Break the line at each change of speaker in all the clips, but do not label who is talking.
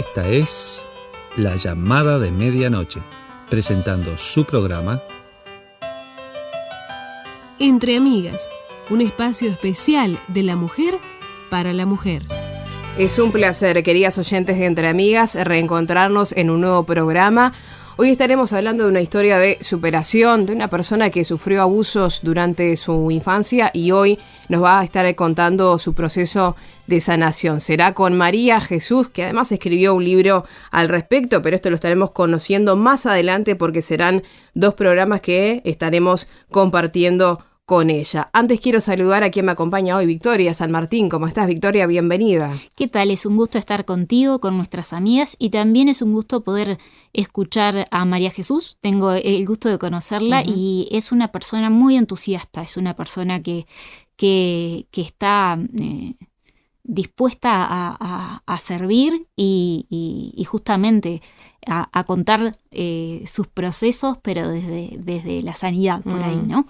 Esta es La Llamada de Medianoche, presentando su programa
Entre Amigas, un espacio especial de la mujer para la mujer.
Es un placer, queridas oyentes de Entre Amigas, reencontrarnos en un nuevo programa. Hoy estaremos hablando de una historia de superación, de una persona que sufrió abusos durante su infancia y hoy nos va a estar contando su proceso de sanación. Será con María Jesús, que además escribió un libro al respecto, pero esto lo estaremos conociendo más adelante porque serán 2 programas que estaremos compartiendo con ella. Antes quiero saludar a quien me acompaña hoy, Victoria San Martín. ¿Cómo estás, Victoria? Bienvenida.
¿Qué tal? Es un gusto estar contigo, con nuestras amigas, y también es un gusto poder escuchar a María Jesús. Tengo el gusto de conocerla y es una persona muy entusiasta, es una persona que está dispuesta a servir y justamente a contar sus procesos, pero desde la sanidad por ahí, ¿no?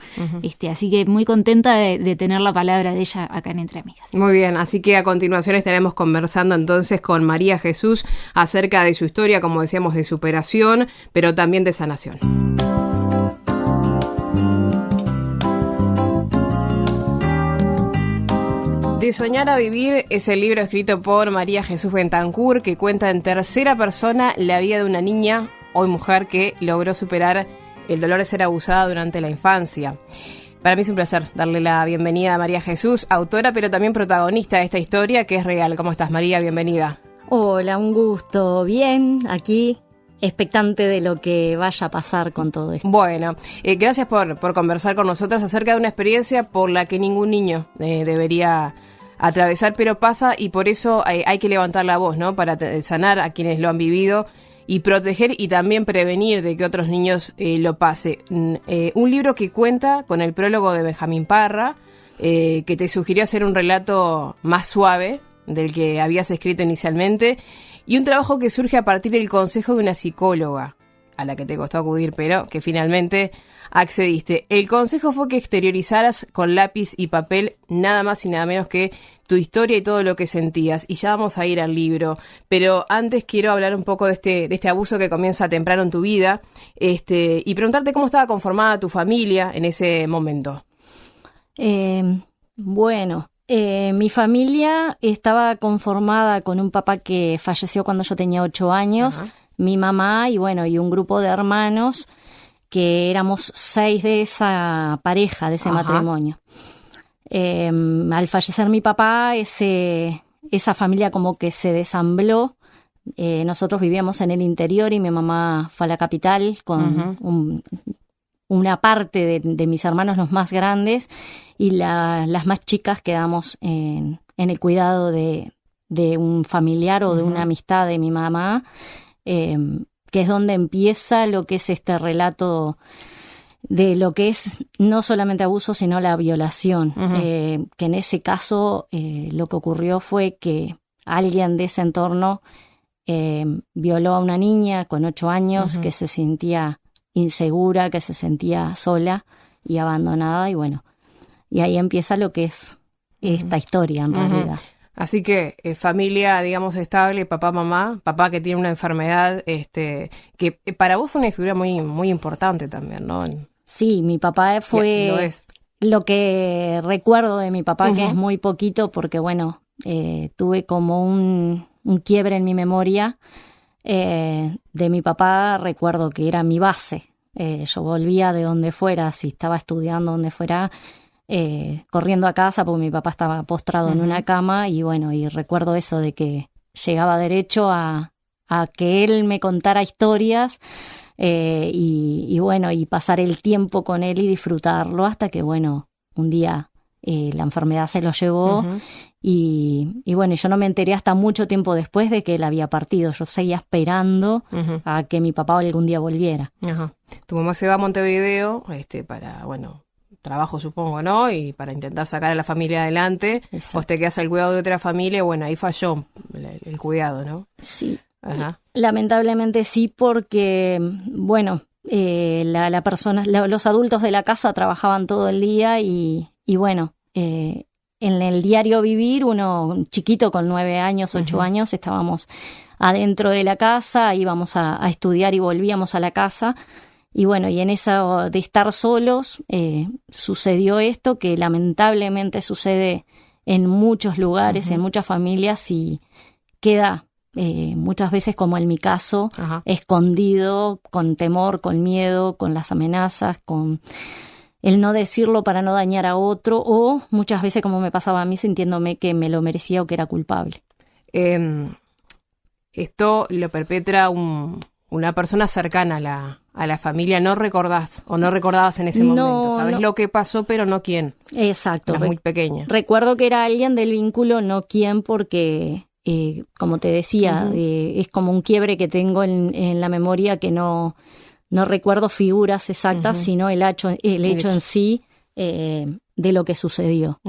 Así que muy contenta de tener la palabra de ella acá en Entre Amigas.
Muy bien, así que a continuación estaremos conversando entonces con María Jesús acerca de su historia, como decíamos, de superación, pero también de sanación. De soñar a vivir es el libro escrito por María Jesús Bentancur, que cuenta en tercera persona la vida de una niña, hoy mujer, que logró superar el dolor de ser abusada durante la infancia. Para mí es un placer darle la bienvenida a María Jesús, autora pero también protagonista de esta historia que es real. ¿Cómo estás, María? Bienvenida.
Hola, un gusto. Bien, aquí, expectante de lo que vaya a pasar con todo esto.
Bueno, gracias por conversar con nosotros acerca de una experiencia por la que ningún niño debería atravesar, pero pasa y por eso hay que levantar la voz, ¿no? Para sanar a quienes lo han vivido y proteger y también prevenir de que otros niños lo pase. Un libro que cuenta con el prólogo de Benjamín Parra, que te sugirió hacer un relato más suave del que habías escrito inicialmente, y un trabajo que surge a partir del consejo de una psicóloga, a la que te costó acudir, pero que finalmente accediste. El consejo fue que exteriorizaras con lápiz y papel nada más y nada menos que tu historia y todo lo que sentías. Y ya vamos a ir al libro. Pero antes quiero hablar un poco de este abuso que comienza temprano en tu vida, y preguntarte cómo estaba conformada tu familia en ese momento.
Mi familia estaba conformada con un papá que falleció cuando yo tenía 8 años, mi mamá y un grupo de hermanos que éramos 6 de esa pareja, de ese matrimonio. Al fallecer mi papá, esa familia como que se desambló. Nosotros vivíamos en el interior y mi mamá fue a la capital con una parte de mis hermanos, los más grandes, y las más chicas quedamos en el cuidado de un familiar o de una amistad de mi mamá, que es donde empieza lo que es este relato de lo que es no solamente abuso, sino la violación. Que en ese caso lo que ocurrió fue que alguien de ese entorno violó a una niña con 8 años que se sentía insegura, que se sentía sola y abandonada, y ahí empieza lo que es esta historia en realidad.
Así que familia, digamos, estable, papá, mamá, papá que tiene una enfermedad, que para vos fue una figura muy, muy importante también, ¿no?
Sí, mi papá fue lo que recuerdo de mi papá, que es muy poquito, porque tuve como un quiebre en mi memoria. De mi papá recuerdo que era mi base. Yo volvía de donde fuera, si estaba estudiando donde fuera, corriendo a casa porque mi papá estaba postrado en una cama y recuerdo eso de que llegaba derecho a que él me contara historias y pasar el tiempo con él y disfrutarlo hasta que un día la enfermedad se lo llevó y yo no me enteré hasta mucho tiempo después de que él había partido. Yo seguía esperando a que mi papá algún día volviera.
Tu mamá se va a Montevideo para, trabajo supongo, ¿no? Y para intentar sacar a la familia adelante. Exacto. Vos te quedás al cuidado de otra familia, ahí falló el cuidado, ¿no?
Sí. Lamentablemente sí, porque, la persona, los adultos de la casa trabajaban todo el día y en el diario vivir, uno chiquito con 9 años, 8 años, estábamos adentro de la casa, íbamos a estudiar y volvíamos a la casa. Y bueno, y en eso de estar solos sucedió esto que lamentablemente sucede en muchos lugares, en muchas familias, y queda muchas veces, como en mi caso, escondido, con temor, con miedo, con las amenazas, con el no decirlo para no dañar a otro, o muchas veces, como me pasaba a mí, sintiéndome que me lo merecía o que era culpable.
Esto lo perpetra una persona cercana a la familia. No recordás o no recordabas en ese momento. Sabés lo que pasó, pero no quién.
Exacto.
Eras muy pequeña.
Recuerdo que era alguien del vínculo, no quién, porque, como te decía, es como un quiebre que tengo en la memoria, que no recuerdo figuras exactas, sino el hecho en sí de lo que sucedió.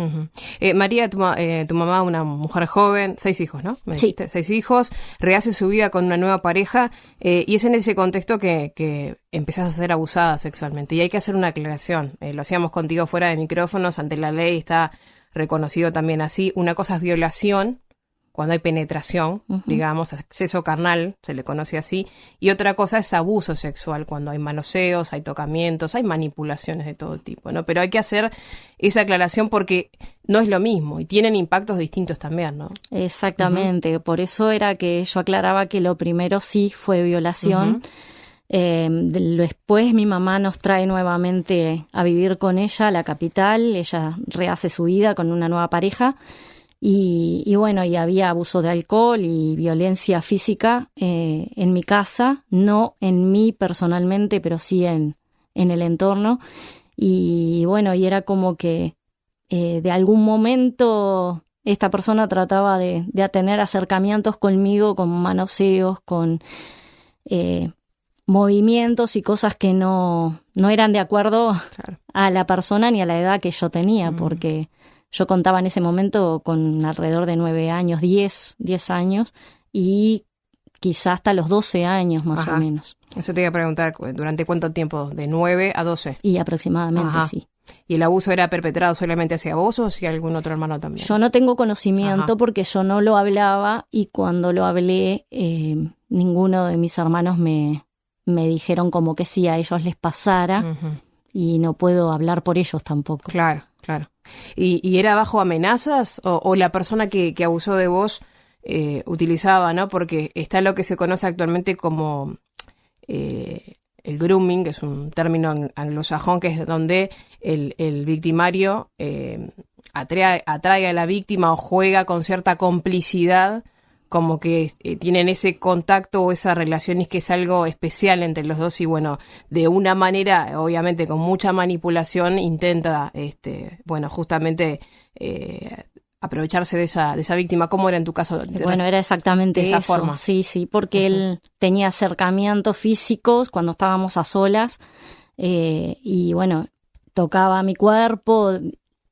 María, tu mamá, una mujer joven, 6 hijos, ¿no? Me dijiste, 6 hijos, rehace su vida con una nueva pareja, y es en ese contexto que empezás a ser abusada sexualmente. Y hay que hacer una aclaración. Lo hacíamos contigo fuera de micrófonos, ante la ley está reconocido también así. Una cosa es violación, cuando hay penetración, digamos, acceso carnal, se le conoce así, y otra cosa es abuso sexual, cuando hay manoseos, hay tocamientos, hay manipulaciones de todo tipo, ¿no? Pero hay que hacer esa aclaración porque no es lo mismo y tienen impactos distintos también, ¿no?
Exactamente, por eso era que yo aclaraba que lo primero sí fue violación. Después mi mamá nos trae nuevamente a vivir con ella a la capital, ella rehace su vida con una nueva pareja. Y bueno, y había abuso de alcohol y violencia física en mi casa, no en mí personalmente, pero sí en el entorno. Y bueno, y era como que de algún momento esta persona trataba de tener acercamientos conmigo, con manoseos, con movimientos y cosas que no eran de acuerdo a la persona ni a la edad que yo tenía, porque yo contaba en ese momento con alrededor de 9 años, 10 años, y quizá hasta los 12 años más o menos.
Eso te iba a preguntar, ¿durante cuánto tiempo? ¿De 9 a 12?
Y aproximadamente, sí.
¿Y el abuso era perpetrado solamente hacia vos o hacia algún otro hermano también?
Yo no tengo conocimiento porque yo no lo hablaba, y cuando lo hablé, ninguno de mis hermanos me dijeron como que sí, a ellos les pasara, y no puedo hablar por ellos tampoco.
Claro. ¿Y era bajo amenazas o la persona que abusó de vos utilizaba, ¿no? Porque está lo que se conoce actualmente como el grooming, que es un término anglosajón, que es donde el victimario atrae a la víctima o juega con cierta complicidad, como que tienen ese contacto o esa relación, y que es algo especial entre los dos, y bueno, de una manera, obviamente con mucha manipulación, intenta, justamente aprovecharse de esa víctima. ¿Cómo era en tu caso?
Bueno, era exactamente
de esa
eso.
forma.
Sí, porque él tenía acercamientos físicos cuando estábamos a solas, y bueno, tocaba mi cuerpo,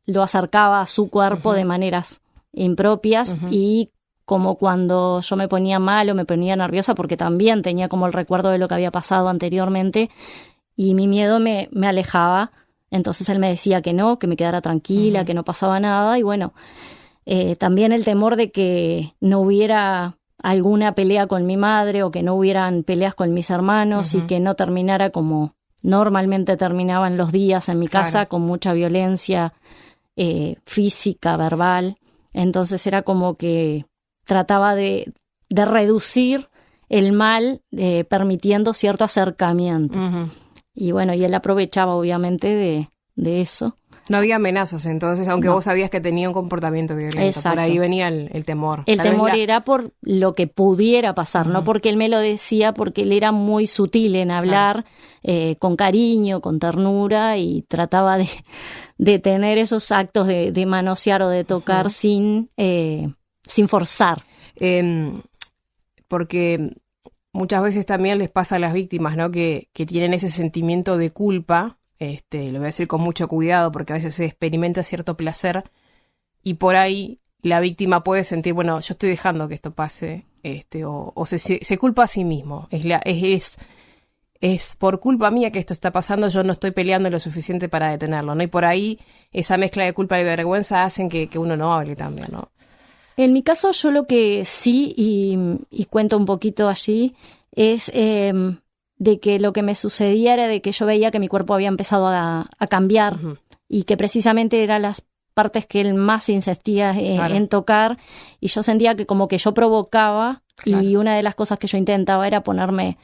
lo acercaba a su cuerpo de maneras impropias, y como cuando yo me ponía mal o me ponía nerviosa, porque también tenía como el recuerdo de lo que había pasado anteriormente, y mi miedo me alejaba. Entonces él me decía que no, que me quedara tranquila, que no pasaba nada. Y bueno, también el temor de que no hubiera alguna pelea con mi madre, o que no hubieran peleas con mis hermanos, y que no terminara como normalmente terminaban los días en mi casa, con mucha violencia física, verbal. Entonces era como que trataba de reducir el mal, permitiendo cierto acercamiento. Y bueno, y él aprovechaba obviamente de eso.
No había amenazas entonces, aunque vos sabías que tenía un comportamiento violento.
Exacto.
Por ahí venía el temor.
El temor era por lo que pudiera pasar, no porque él me lo decía, porque él era muy sutil en hablar, con cariño, con ternura, y trataba de tener esos actos de manosear o de tocar sin forzar.
Porque muchas veces también les pasa a las víctimas, ¿no? Que tienen ese sentimiento de culpa, lo voy a decir con mucho cuidado, porque a veces se experimenta cierto placer, y por ahí la víctima puede sentir, bueno, yo estoy dejando que esto pase, o se culpa a sí mismo. Es por culpa mía que esto está pasando, yo no estoy peleando lo suficiente para detenerlo, ¿no? Y por ahí esa mezcla de culpa y vergüenza hacen que uno no hable también, ¿no?
En mi caso, yo lo que sí, y cuento un poquito allí, es de que lo que me sucedía era de que yo veía que mi cuerpo había empezado a cambiar y que precisamente eran las partes que él más insistía en tocar, y yo sentía que como que yo provocaba, y una de las cosas que yo intentaba era ponerme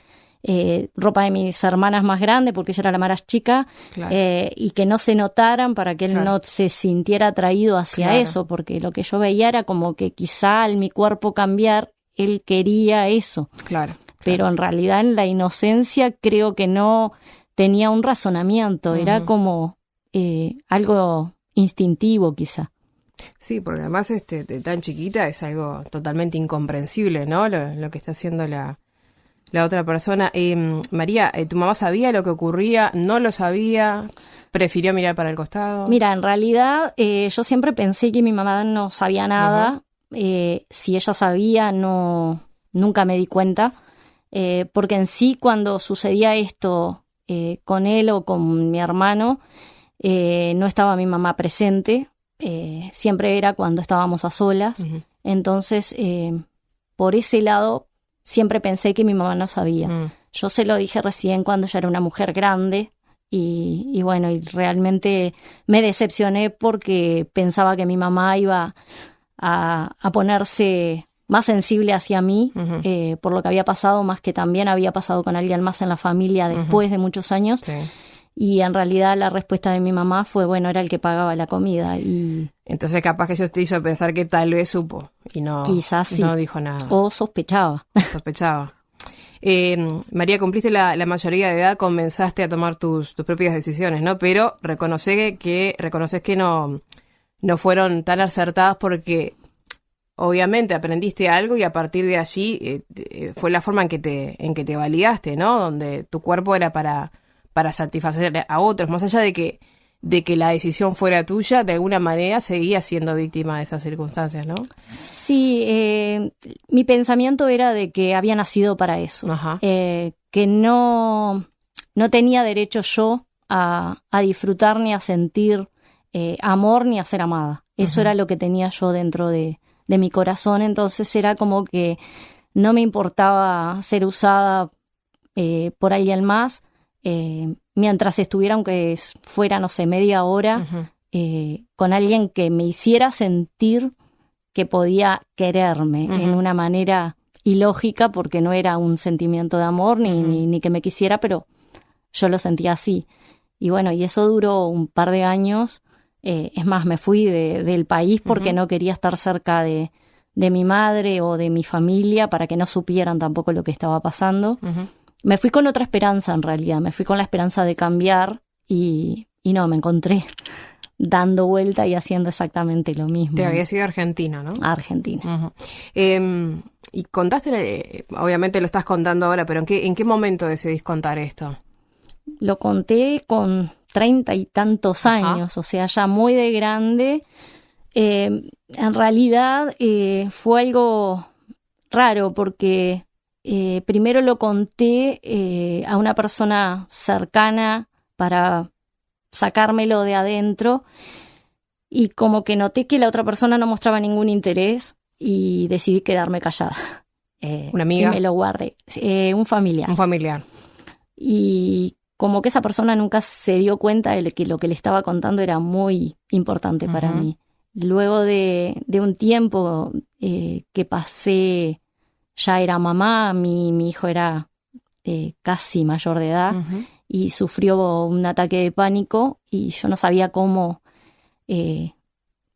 ropa de mis hermanas más grandes, porque yo era la más chica, y que no se notaran para que él no se sintiera atraído hacia eso, porque lo que yo veía era como que quizá al mi cuerpo cambiar, él quería eso. Pero en realidad en la inocencia creo que no tenía un razonamiento, era como algo instintivo quizá.
Sí, porque además de tan chiquita es algo totalmente incomprensible, ¿no? Lo que está haciendo la otra persona. María, ¿tu mamá sabía lo que ocurría? ¿No lo sabía? ¿Prefirió mirar para el costado?
Mira, en realidad yo siempre pensé que mi mamá no sabía nada. Si ella sabía, nunca me di cuenta. Porque en sí, cuando sucedía esto con él o con mi hermano, no estaba mi mamá presente. Siempre era cuando estábamos a solas. Entonces, por ese lado, siempre pensé que mi mamá no sabía. Yo se lo dije recién cuando ya era una mujer grande y bueno, y realmente me decepcioné porque pensaba que mi mamá iba a ponerse más sensible hacia mí por lo que había pasado, más que también había pasado con alguien más en la familia después de muchos años. Y en realidad la respuesta de mi mamá fue, bueno, era el que pagaba la comida. Y
entonces capaz que eso te hizo pensar que tal vez supo y no,
quizás sí.
No dijo nada.
O sospechaba.
María, cumpliste la mayoría de edad, comenzaste a tomar tus propias decisiones, ¿no? Pero reconoces que no fueron tan acertadas porque obviamente aprendiste algo y a partir de allí fue la forma en que te validaste, ¿no? Donde tu cuerpo era para satisfacer a otros, más allá de que la decisión fuera tuya, de alguna manera seguías siendo víctima de esas circunstancias, ¿no?
Sí, mi pensamiento era de que había nacido para eso, que no tenía derecho yo a disfrutar ni a sentir amor ni a ser amada. Eso era lo que tenía yo dentro de mi corazón, entonces era como que no me importaba ser usada por alguien más, mientras estuviera, aunque fuera, no sé, media hora, con alguien que me hiciera sentir que podía quererme en una manera ilógica, porque no era un sentimiento de amor ni que me quisiera, pero yo lo sentía así. Y bueno, y eso duró un par de años. Es más, me fui del país porque no quería estar cerca de mi madre o de mi familia para que no supieran tampoco lo que estaba pasando. Me fui con otra esperanza, en realidad. Me fui con la esperanza de cambiar y no, me encontré dando vuelta y haciendo exactamente lo mismo.
Te había sido Argentina, ¿no?
Argentina.
Y contaste, obviamente lo estás contando ahora, pero ¿en qué momento decidís contar esto?
Lo conté con 30 y tantos años, o sea, ya muy de grande. En realidad fue algo raro porque primero lo conté a una persona cercana para sacármelo de adentro y como que noté que la otra persona no mostraba ningún interés y decidí quedarme callada.
¿Una amiga?
Y me lo guardé. Un familiar.
Un familiar.
Y como que esa persona nunca se dio cuenta de que lo que le estaba contando era muy importante para mí. Luego de un tiempo que pasé, ya era mamá, mi hijo era casi mayor de edad y sufrió un ataque de pánico y yo no sabía cómo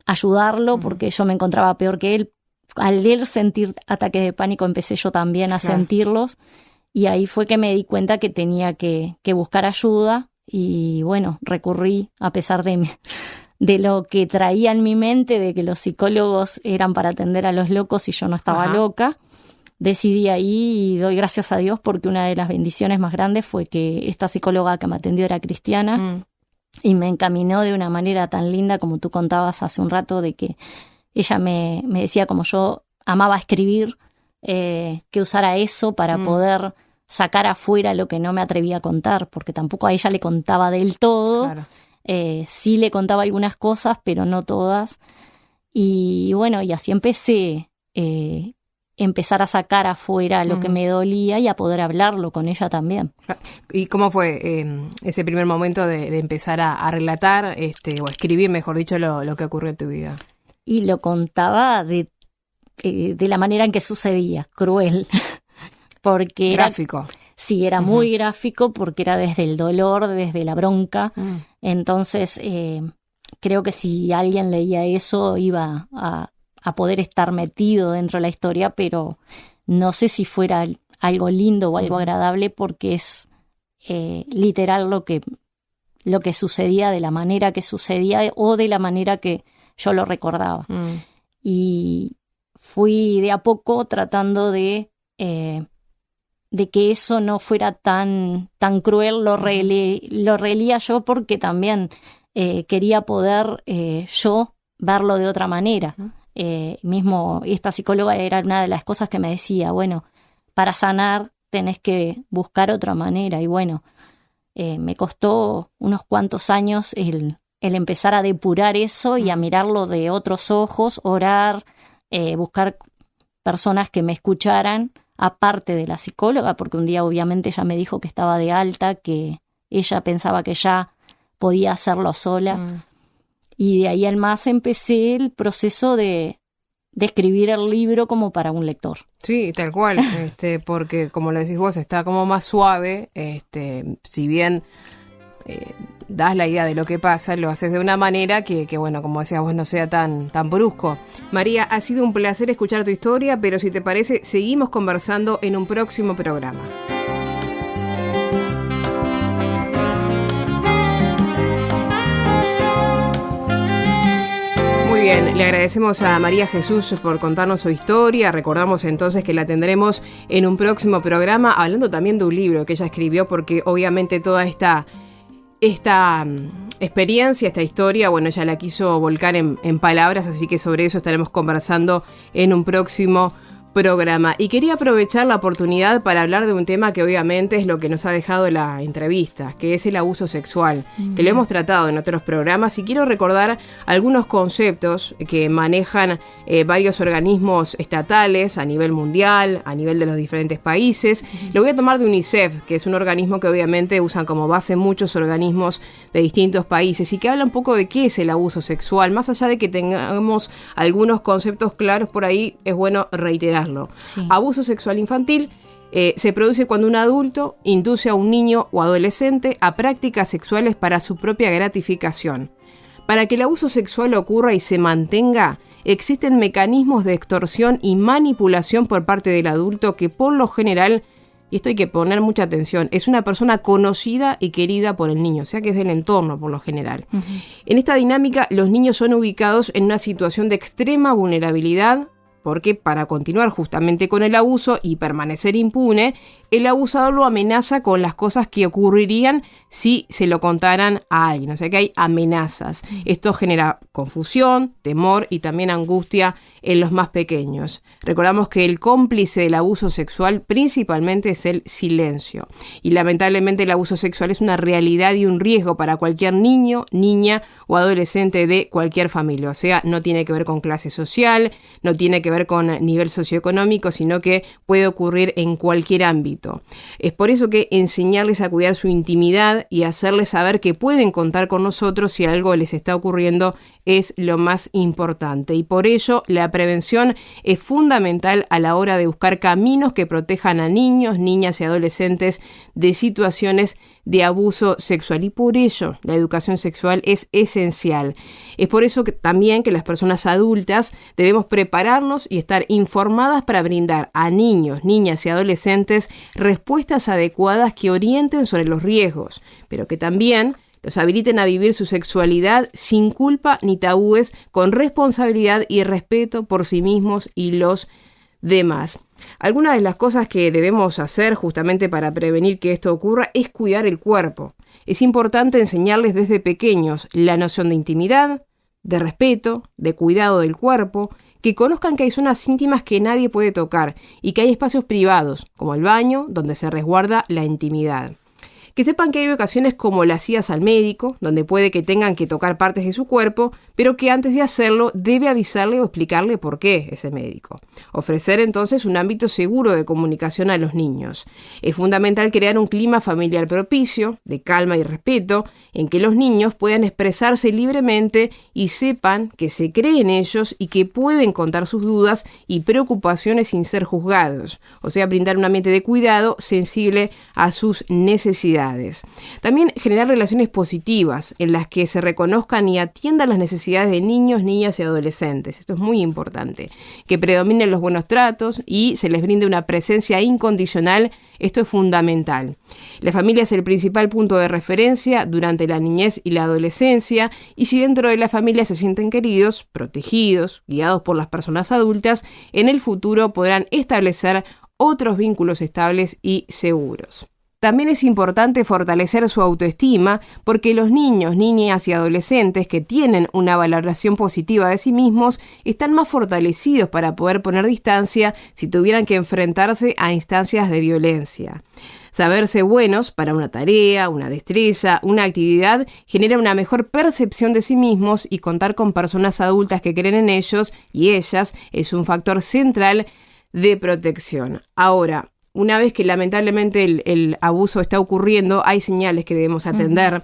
ayudarlo porque yo me encontraba peor que él. Al él sentir ataques de pánico empecé yo también a sentirlos. Y ahí fue que me di cuenta que tenía que buscar ayuda y bueno, recurrí, a pesar de lo que traía en mi mente, de que los psicólogos eran para atender a los locos y yo no estaba loca, decidí ahí y doy gracias a Dios porque una de las bendiciones más grandes fue que esta psicóloga que me atendió era cristiana y me encaminó de una manera tan linda como tú contabas hace un rato, de que ella me decía, como yo amaba escribir, que usara eso para poder sacar afuera lo que no me atrevía a contar, porque tampoco a ella le contaba del todo. Sí le contaba algunas cosas, pero no todas. Y bueno, y así empecé empezar a sacar afuera lo que me dolía y a poder hablarlo con ella también.
¿Y cómo fue ese primer momento de empezar a relatar, o a escribir, mejor dicho, lo que ocurrió en tu vida?
Y lo contaba de la manera en que sucedía, cruel. Porque
gráfico.
Sí, era muy gráfico porque era desde el dolor, desde la bronca. Entonces, creo que si alguien leía eso iba a poder estar metido dentro de la historia, pero no sé si fuera algo lindo o algo agradable porque es literal lo que sucedía, de la manera que sucedía o de la manera que yo lo recordaba. Y fui de a poco tratando de que eso no fuera tan cruel. Lo releía yo porque también quería poder yo verlo de otra manera. Mismo esta psicóloga era una de las cosas que me decía, bueno, para sanar tenés que buscar otra manera. Y bueno, me costó unos cuantos años el empezar a depurar eso y a mirarlo de otros ojos, orar, buscar personas que me escucharan, aparte de la psicóloga, porque un día obviamente ella me dijo que estaba de alta, que ella pensaba que ya podía hacerlo sola. Y de ahí en más empecé el proceso de escribir el libro como para un lector.
Sí, tal cual, porque como lo decís vos, está como más suave, si bien das la idea de lo que pasa, lo haces de una manera que bueno, como decías vos, no sea tan brusco. María, ha sido un placer escuchar tu historia, pero si te parece, seguimos conversando en un próximo programa. Muy bien, le agradecemos a María Jesús por contarnos su historia. Recordamos entonces que la tendremos en un próximo programa, hablando también de un libro que ella escribió, porque obviamente toda esta experiencia, esta historia, bueno, ella la quiso volcar en palabras, así que sobre eso estaremos conversando en un próximo programa. Y quería aprovechar la oportunidad para hablar de un tema que obviamente es lo que nos ha dejado la entrevista, que es el abuso sexual, que lo hemos tratado en otros programas, y quiero recordar algunos conceptos que manejan varios organismos estatales a nivel mundial, a nivel de los diferentes países. Lo voy a tomar de UNICEF, que es un organismo que obviamente usan como base muchos organismos de distintos países y que habla un poco de qué es el abuso sexual. Más allá de que tengamos algunos conceptos claros por ahí, es bueno reiterar. Sí. Abuso sexual infantil se produce cuando un adulto induce a un niño o adolescente a prácticas sexuales para su propia gratificación. Para que el abuso sexual ocurra y se mantenga, existen mecanismos de extorsión y manipulación por parte del adulto que por lo general, y esto hay que poner mucha atención, es una persona conocida y querida por el niño, o sea que es del entorno por lo general. En esta dinámica, los niños son ubicados en una situación de extrema vulnerabilidad, porque para continuar justamente con el abuso y permanecer impune, el abusador lo amenaza con las cosas que ocurrirían si se lo contaran a alguien. O sea que hay amenazas. Esto genera confusión, temor y también angustia en los más pequeños. Recordamos que el cómplice del abuso sexual principalmente es el silencio. Y lamentablemente el abuso sexual es una realidad y un riesgo para cualquier niño, niña o adolescente de cualquier familia. O sea, no tiene que ver con clase social, no tiene que ver con nivel socioeconómico, sino que puede ocurrir en cualquier ámbito. Es por eso que enseñarles a cuidar su intimidad y hacerles saber que pueden contar con nosotros si algo les está ocurriendo es lo más importante. Y por ello la prevención es fundamental a la hora de buscar caminos que protejan a niños, niñas y adolescentes de situaciones de abuso sexual. Y por ello la educación sexual es esencial. Es por eso que también que las personas adultas debemos prepararnos y estar informadas para brindar a niños, niñas y adolescentes respuestas adecuadas que orienten sobre los riesgos, pero que también los habiliten a vivir su sexualidad sin culpa ni tabúes, con responsabilidad y respeto por sí mismos y los demás. Algunas de las cosas que debemos hacer justamente para prevenir que esto ocurra es cuidar el cuerpo. Es importante enseñarles desde pequeños la noción de intimidad, de respeto, de cuidado del cuerpo, que conozcan que hay zonas íntimas que nadie puede tocar y que hay espacios privados, como el baño, donde se resguarda la intimidad. Que sepan que hay ocasiones como las idas al médico, donde puede que tengan que tocar partes de su cuerpo, pero que antes de hacerlo debe avisarle o explicarle por qué ese médico. Ofrecer entonces un ámbito seguro de comunicación a los niños. Es fundamental crear un clima familiar propicio, de calma y respeto, en que los niños puedan expresarse libremente y sepan que se cree en ellos y que pueden contar sus dudas y preocupaciones sin ser juzgados. O sea, brindar un ambiente de cuidado sensible a sus necesidades. También generar relaciones positivas en las que se reconozcan y atiendan las necesidades de niños, niñas y adolescentes. Esto es muy importante. Que predominen los buenos tratos y se les brinde una presencia incondicional. Esto es fundamental. La familia es el principal punto de referencia durante la niñez y la adolescencia, y si dentro de la familia se sienten queridos, protegidos, guiados por las personas adultas, en el futuro podrán establecer otros vínculos estables y seguros. También es importante fortalecer su autoestima porque los niños, niñas y adolescentes que tienen una valoración positiva de sí mismos están más fortalecidos para poder poner distancia si tuvieran que enfrentarse a instancias de violencia. Saberse buenos para una tarea, una destreza, una actividad genera una mejor percepción de sí mismos, y contar con personas adultas que creen en ellos y ellas es un factor central de protección. Ahora, una vez que lamentablemente el abuso está ocurriendo, hay señales que debemos atender.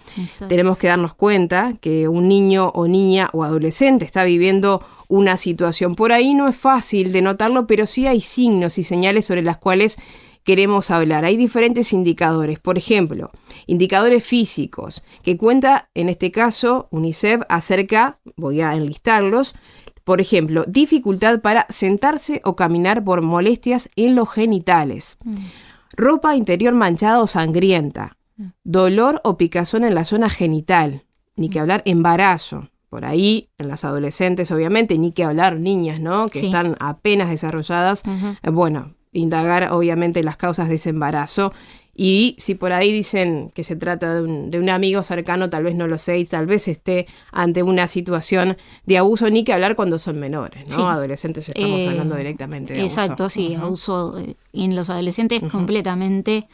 Tenemos que darnos cuenta que un niño o niña o adolescente está viviendo una situación. Por ahí no es fácil de notarlo, pero sí hay signos y señales sobre las cuales queremos hablar. Hay diferentes indicadores. Por ejemplo, indicadores físicos, que cuenta en este caso UNICEF acerca, voy a enlistarlos. Por ejemplo, dificultad para sentarse o caminar por molestias en los genitales. Ropa interior manchada o sangrienta. Dolor o picazón en la zona genital. Ni que hablar embarazo. Por ahí, en las adolescentes, obviamente, ni que hablar niñas, ¿no? Que están apenas desarrolladas. Bueno, indagar, obviamente, las causas de ese embarazo. Y si por ahí dicen que se trata de un amigo cercano, tal vez no lo sé, y tal vez esté ante una situación de abuso, ni que hablar cuando son menores, ¿no? Sí. Adolescentes estamos hablando directamente de abuso.
Exacto, sí, abuso en los adolescentes completamente,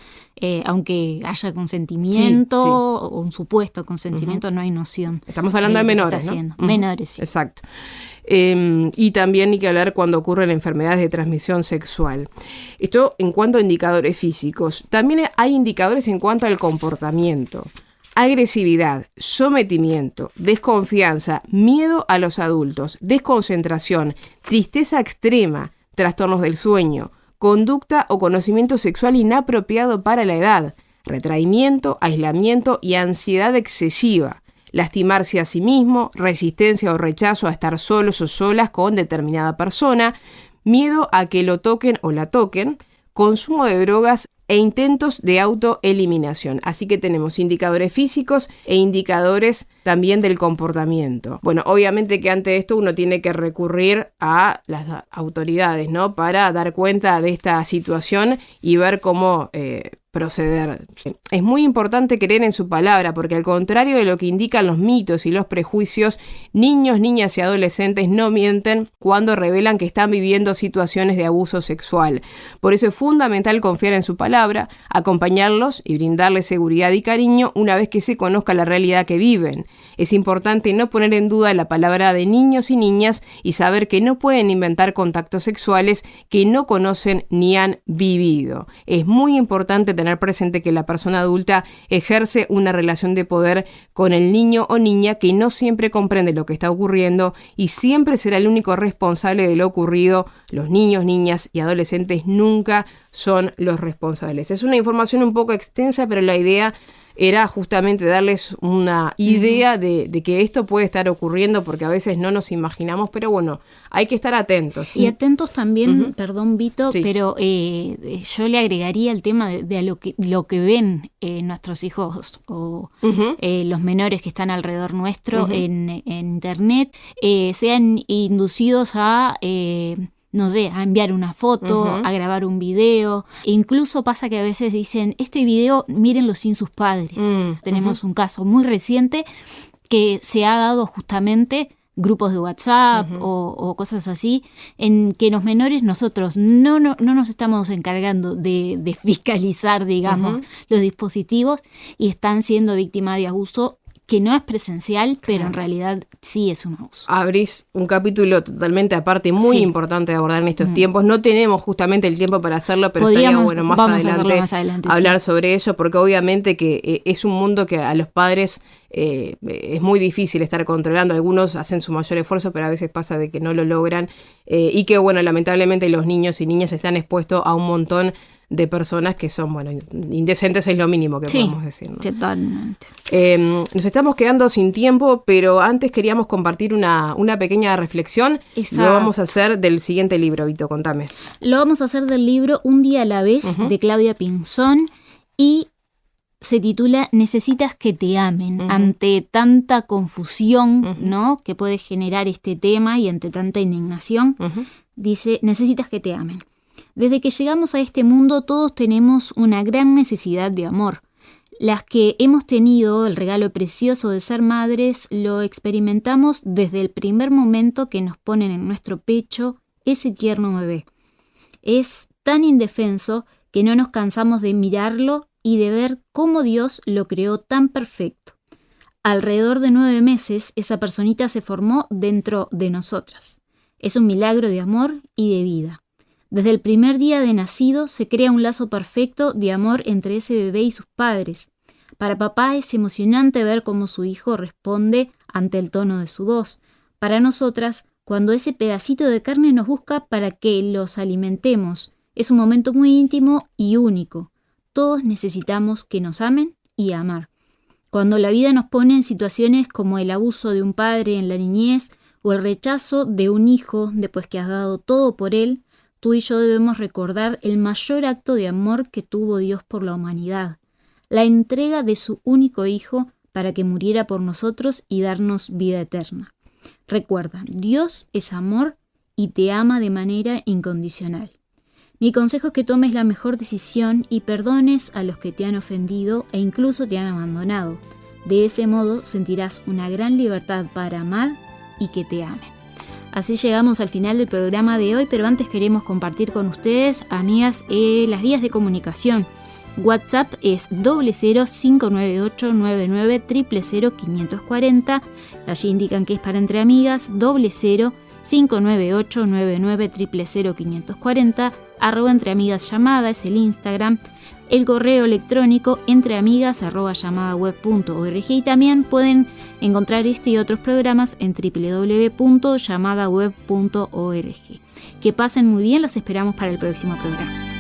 aunque haya consentimiento o un supuesto consentimiento, no hay noción.
Estamos hablando de menores, ¿no?
Menores, sí.
Exacto. Y también ni que hablar cuando ocurren enfermedades de transmisión sexual. Esto en cuanto a indicadores físicos. También hay indicadores en cuanto al comportamiento. Agresividad, sometimiento, desconfianza, miedo a los adultos, desconcentración, tristeza extrema, trastornos del sueño, conducta o conocimiento sexual inapropiado para la edad, retraimiento, aislamiento y ansiedad excesiva. Lastimarse a sí mismo, resistencia o rechazo a estar solos o solas con determinada persona, miedo a que lo toquen o la toquen, consumo de drogas e intentos de autoeliminación. Así que tenemos indicadores físicos e indicadores también del comportamiento. Bueno, obviamente que ante esto uno tiene que recurrir a las autoridades, ¿no? Para dar cuenta de esta situación y ver cómo proceder. Es muy importante creer en su palabra, porque al contrario de lo que indican los mitos y los prejuicios, niños, niñas y adolescentes no mienten cuando revelan que están viviendo situaciones de abuso sexual. Por eso es fundamental confiar en su palabra, acompañarlos y brindarles seguridad y cariño una vez que se conozca la realidad que viven. Es importante no poner en duda la palabra de niños y niñas y saber que no pueden inventar contactos sexuales que no conocen ni han vivido. Es muy importante tener presente que la persona adulta ejerce una relación de poder con el niño o niña que no siempre comprende lo que está ocurriendo y siempre será el único responsable de lo ocurrido. Los niños, niñas y adolescentes nunca son los responsables. Es una información un poco extensa, pero la idea era justamente darles una idea de que esto puede estar ocurriendo, porque a veces no nos imaginamos, pero bueno, hay que estar atentos.
Y atentos también, perdón Vito, pero yo le agregaría el tema de lo que ven nuestros hijos o los menores que están alrededor nuestro en internet, sean inducidos a no sé, a enviar una foto, a grabar un video. E incluso pasa que a veces dicen, este video mírenlo sin sus padres. Tenemos un caso muy reciente que se ha dado justamente grupos de WhatsApp o cosas así, en que los menores nosotros no nos estamos encargando de fiscalizar, digamos, los dispositivos y están siendo víctimas de abuso que no es presencial, pero en realidad sí es un abuso.
Abrís un capítulo totalmente aparte, muy importante de abordar en estos tiempos. No tenemos justamente el tiempo para hacerlo, pero estaría bueno más adelante hablar sobre ello, porque obviamente que es un mundo que a los padres es muy difícil estar controlando. Algunos hacen su mayor esfuerzo, pero a veces pasa de que no lo logran. Y que, bueno, lamentablemente los niños y niñas están expuestos a un montón de personas que son, bueno, indecentes es lo mínimo que podemos decir, ¿no?
Totalmente.
Nos estamos quedando sin tiempo, pero antes queríamos compartir una pequeña reflexión.
Exacto.
Lo vamos a hacer del siguiente libro, Vito, contame.
Lo vamos a hacer del libro Un día a la vez, de Claudia Pinzón, y se titula Necesitas que te amen. Ante tanta confusión, ¿no?, que puede generar este tema y ante tanta indignación, dice, necesitas que te amen. Desde que llegamos a este mundo todos tenemos una gran necesidad de amor. Las que hemos tenido el regalo precioso de ser madres lo experimentamos desde el primer momento que nos ponen en nuestro pecho ese tierno bebé. Es tan indefenso que no nos cansamos de mirarlo y de ver cómo Dios lo creó tan perfecto. Alrededor de 9 meses esa personita se formó dentro de nosotras. Es un milagro de amor y de vida. Desde el primer día de nacido se crea un lazo perfecto de amor entre ese bebé y sus padres. Para papá es emocionante ver cómo su hijo responde ante el tono de su voz. Para nosotras, cuando ese pedacito de carne nos busca para que los alimentemos, es un momento muy íntimo y único. Todos necesitamos que nos amen y amar. Cuando la vida nos pone en situaciones como el abuso de un padre en la niñez o el rechazo de un hijo después que has dado todo por él, tú y yo debemos recordar el mayor acto de amor que tuvo Dios por la humanidad, la entrega de su único hijo para que muriera por nosotros y darnos vida eterna. Recuerda, Dios es amor y te ama de manera incondicional. Mi consejo es que tomes la mejor decisión y perdones a los que te han ofendido e incluso te han abandonado. De ese modo sentirás una gran libertad para amar y que te amen. Así llegamos al final del programa de hoy, pero antes queremos compartir con ustedes, amigas, las vías de comunicación. WhatsApp es 0059899000540. Allí indican que es para entre amigas, 0059899000540. @entreamigas llamada es el Instagram. El correo electrónico entreamigas@llamadaweb.org, y también pueden encontrar este y otros programas en www.llamadaweb.org. Que pasen muy bien, las esperamos para el próximo programa.